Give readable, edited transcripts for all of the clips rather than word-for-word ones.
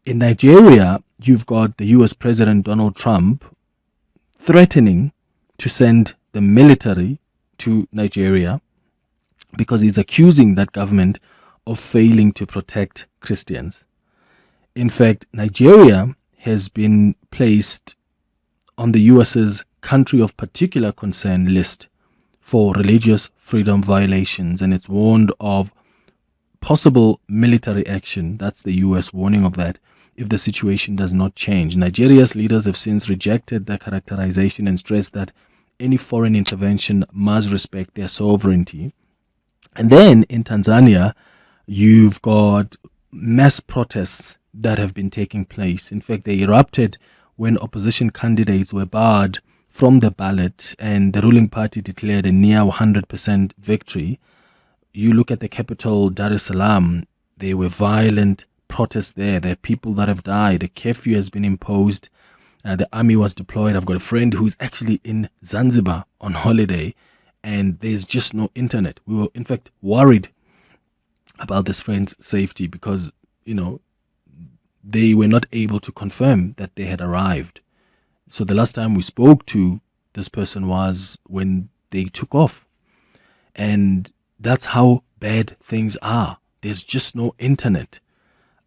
In Nigeria, you've got the US President Donald Trump threatening to send the military to Nigeria because he's accusing that government of failing to protect Christians. In fact, Nigeria has been placed on the US's country of particular concern list for religious freedom violations, and it's warned of possible military action. That's the US warning of that if the situation does not change. Nigeria's leaders have since rejected that characterization and stressed that any foreign intervention must respect their sovereignty. And then in Tanzania, you've got mass protests that have been taking place. In fact, they erupted when opposition candidates were barred from the ballot and the ruling party declared a near 100% victory. You look at the capital, Dar es Salaam, there were violent protests there. There are people that have died. A curfew has been imposed. The army was deployed. I've got a friend who's actually in Zanzibar on holiday, and there's just no internet. We were, in fact, worried about this friend's safety because, they were not able to confirm that they had arrived. So the last time we spoke to this person was when they took off. And that's how bad things are. There's just no internet.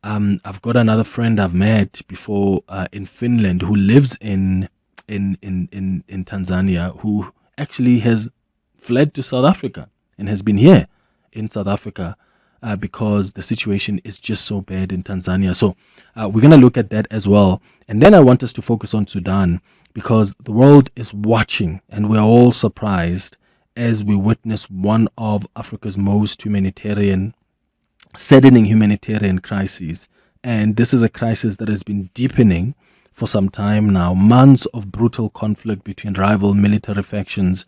I've got another friend I've met before in Finland who lives in Tanzania, who actually has fled to South Africa and has been here in South Africa because the situation is just so bad in Tanzania. So we're going to look at that as well. And then I want us to focus on Sudan because the world is watching and we're all surprised as we witness one of Africa's most saddening humanitarian crises. And this is a crisis that has been deepening for some time now. Months of brutal conflict between rival military factions,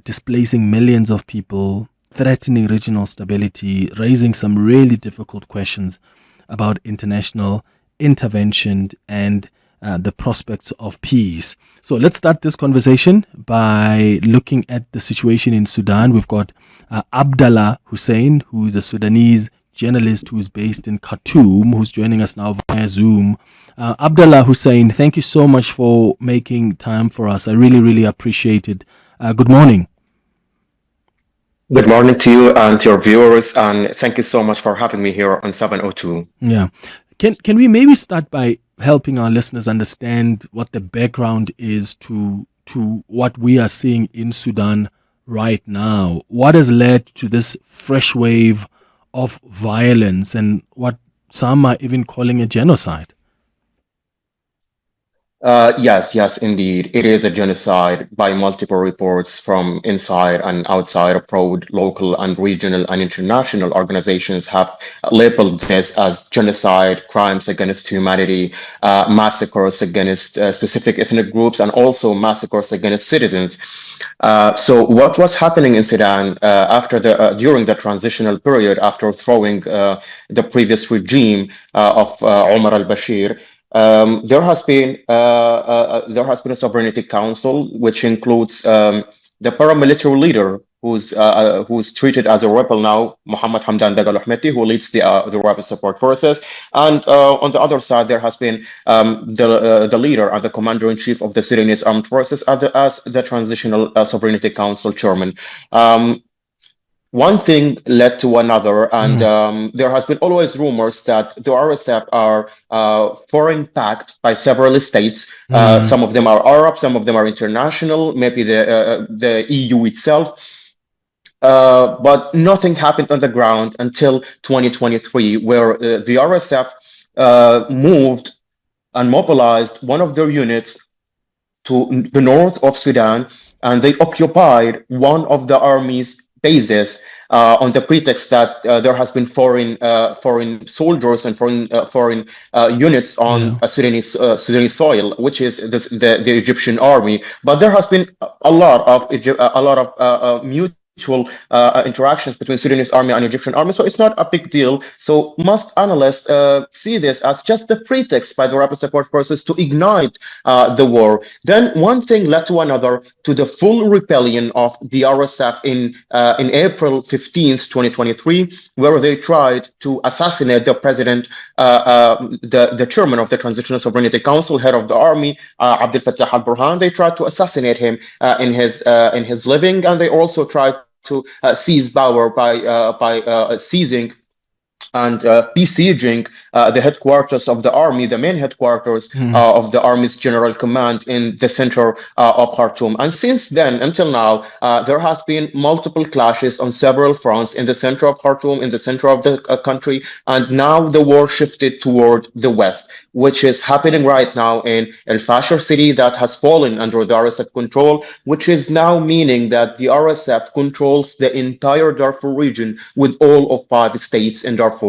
displacing millions of people, threatening regional stability, raising some really difficult questions about international intervention and the prospects of peace. So let's start this conversation by looking at the situation in Sudan. We've got Abdallah Hussain, who is a Sudanese journalist who is based in Khartoum, who's joining us now via Zoom. Abdallah Hussain, thank you so much for making time for us. I really, really appreciate it. Good morning. Good morning to you and to your viewers, and thank you so much for having me here on 702. Yeah. Can we maybe start by helping our listeners understand what the background is to what we are seeing in Sudan right now? What has led to this fresh wave of violence and what some are even calling a genocide? Yes, indeed. It is a genocide by multiple reports from inside and outside abroad. Local and regional and international organizations have labeled this as genocide, crimes against humanity, massacres against specific ethnic groups, and also massacres against citizens. So what was happening in Sudan during the transitional period after throwing the previous regime of Omar al-Bashir, there has been a sovereignty council, which includes the paramilitary leader who's treated as a rebel now, Mohammed Hamdan Dagalo Ahmeti, who leads the rebel support forces, and on the other side there has been the leader and the commander-in-chief of the Sudanese armed forces as the transitional sovereignty council chairman. One thing led to another, and there has been always rumors that the RSF are foreign-backed by several states. Some of them are Arab, some of them are international, maybe the EU itself. But nothing happened on the ground until 2023, where the RSF moved and mobilized one of their units to the north of Sudan, and they occupied one of the army's bases on the pretext that there has been foreign soldiers and foreign units on Sudanese soil, which is the Egyptian army. But there has been a lot of mutiny interactions between Sudanese army and Egyptian army, so it's not a big deal. So most analysts see this as just a pretext by the rapid support forces to ignite the war. Then one thing led to another, to the full rebellion of the RSF in April 15th, 2023, where they tried to assassinate the president, the chairman of the Transitional Sovereignty Council, head of the army, Abdel Fattah al-Burhan. They tried to assassinate him in his living, and they also tried to seize power by seizing and besieging the headquarters of the army, the main headquarters of the army's general command in the center of Khartoum. And since then, until now, there has been multiple clashes on several fronts in the center of Khartoum, in the center of the country, and now the war shifted toward the west, which is happening right now in El Fasher city that has fallen under the RSF control, which is now meaning that the RSF controls the entire Darfur region with all of 5 states in Darfur.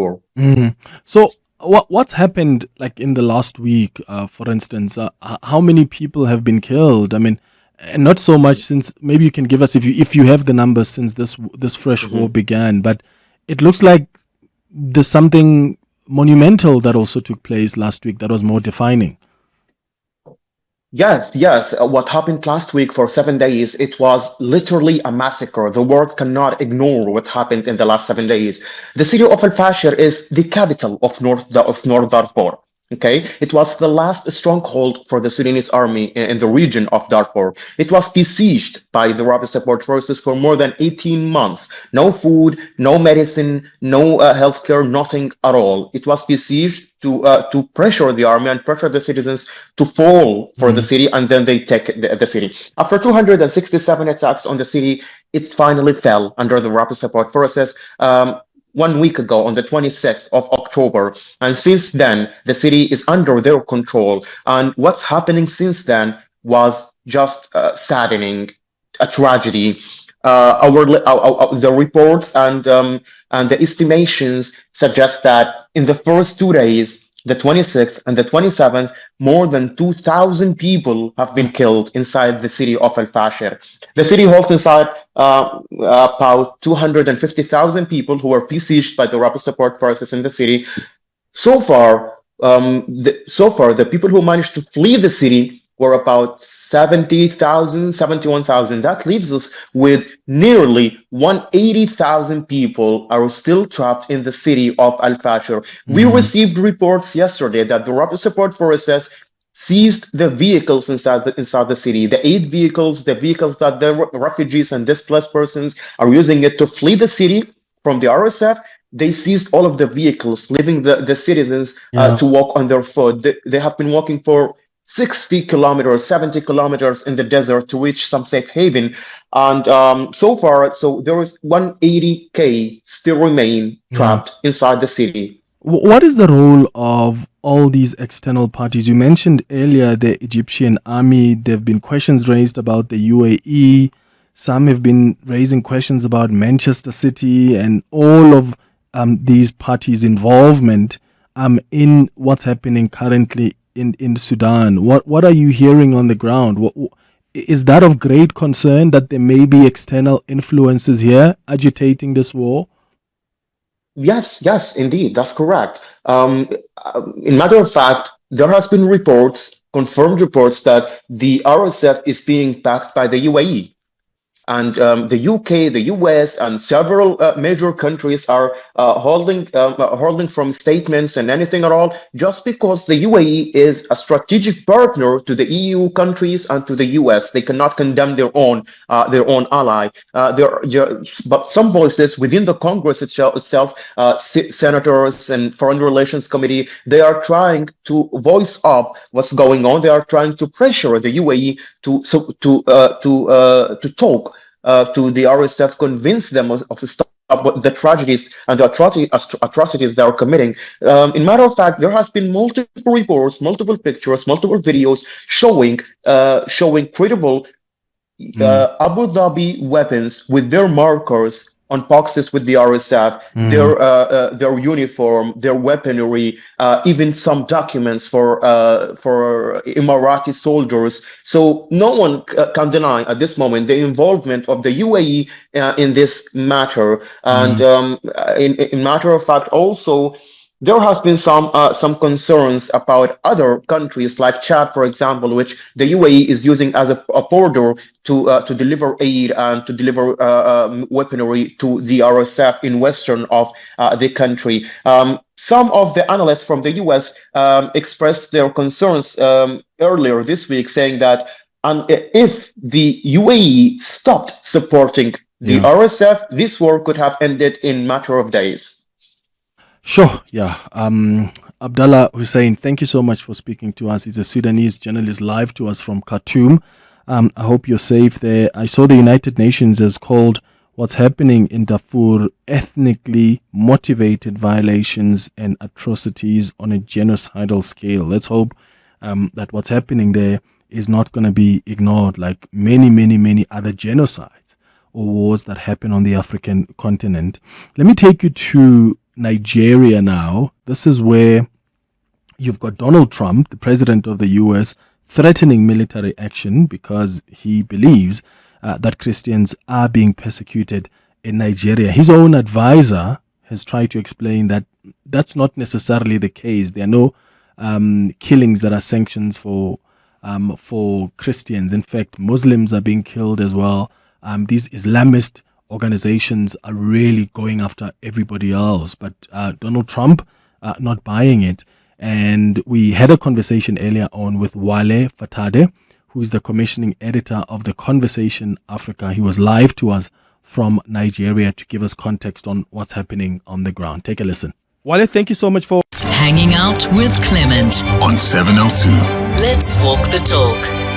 So what's happened like in the last week, for instance? How many people have been killed? I mean, and not so much since, maybe you can give us, if you have the numbers since this fresh war began, but it looks like there's something monumental that also took place last week that was more defining. Yes, yes. What happened last week for 7 days, it was literally a massacre. The world cannot ignore what happened in the last 7 days. The city of Al Fasher is the capital of North Darfur. Okay, it was the last stronghold for the Sudanese army in the region of Darfur. It was besieged by the rapid support forces for more than 18 months. No food, no medicine, no healthcare, nothing at all. It was besieged to pressure the army and pressure the citizens to fall for the city, and then they take the city. After 267 attacks on the city, it finally fell under the rapid support forces. 1 week ago on the 26th of October. And since then, the city is under their control. And what's happening since then was just saddening, a tragedy. The reports and the estimations suggest that in the first 2 days, the 26th and the 27th, more than 2,000 people have been killed inside the city of Al Fasher. The city holds inside about 250,000 people who were besieged by the rapid support forces in the city. So far, the people who managed to flee the city were about 70,000, 71,000. That leaves us with nearly 180,000 people are still trapped in the city of Al Fasher. We received reports yesterday that the rapid support forces seized the vehicles inside the city, the 8 vehicles, the vehicles that the refugees and displaced persons are using it to flee the city from the RSF. They seized all of the vehicles, leaving the citizens to walk on their foot. They have been walking for 60 kilometers, 70 kilometers in the desert to reach some safe haven. And so far, there is 180K still remain trapped inside the city. What is the role of all these external parties? You mentioned earlier the Egyptian army. There have been questions raised about the UAE. Some have been raising questions about Manchester City and all of these parties' involvement in what's happening currently in Sudan. What are you hearing on the ground? Is that of great concern that there may be external influences here agitating this war? Yes, indeed, that's correct. In matter of fact, there has been confirmed reports that the RSF is being backed by the UAE. And the UK, the US, and several major countries are holding from statements and anything at all, just because the UAE is a strategic partner to the EU countries and to the US. They cannot condemn their own ally. But some voices within the Congress itself, senators and Foreign Relations Committee, they are trying to voice up what's going on. They are trying to pressure the UAE to talk to the RSF, convince them of the tragedies and the atrocities they are committing. In matter of fact, there has been multiple reports, multiple pictures, multiple videos showing credible Abu Dhabi weapons with their markers unpacks with the RSF, their uniform, their weaponry, even some documents for Emirati soldiers. So no one can deny at this moment the involvement of the UAE in this matter. And in matter of fact, also, there has been some concerns about other countries like Chad, for example, which the UAE is using as a border to deliver aid and to deliver weaponry to the RSF in western of the country. Some of the analysts from the US expressed their concerns earlier this week, saying that if the UAE stopped supporting the RSF, this war could have ended in matter of days. Sure, yeah. Abdallah Hussain, thank you so much for speaking to us. He's a Sudanese journalist live to us from Khartoum. I hope you're safe there. I saw the United Nations has called what's happening in Darfur ethnically motivated violations and atrocities on a genocidal scale. Let's hope that what's happening there is not going to be ignored like many other genocides or wars that happen on the African continent. Let me take you to Nigeria now. This is where you've got Donald Trump, the president of the US, threatening military action because he believes that Christians are being persecuted in Nigeria. His own advisor has tried to explain that that's not necessarily the case. There are no killings that are sanctions for Christians. In fact, Muslims are being killed as well. These Islamist organizations are really going after everybody else, but Donald Trump not buying it. And we had a conversation earlier on with Wale Fatade, who is the commissioning editor of The Conversation Africa. He was live to us from Nigeria to give us context on what's happening on the ground. Take a listen. Wale, thank you so much for hanging out with Clement on 702. Let's walk the talk.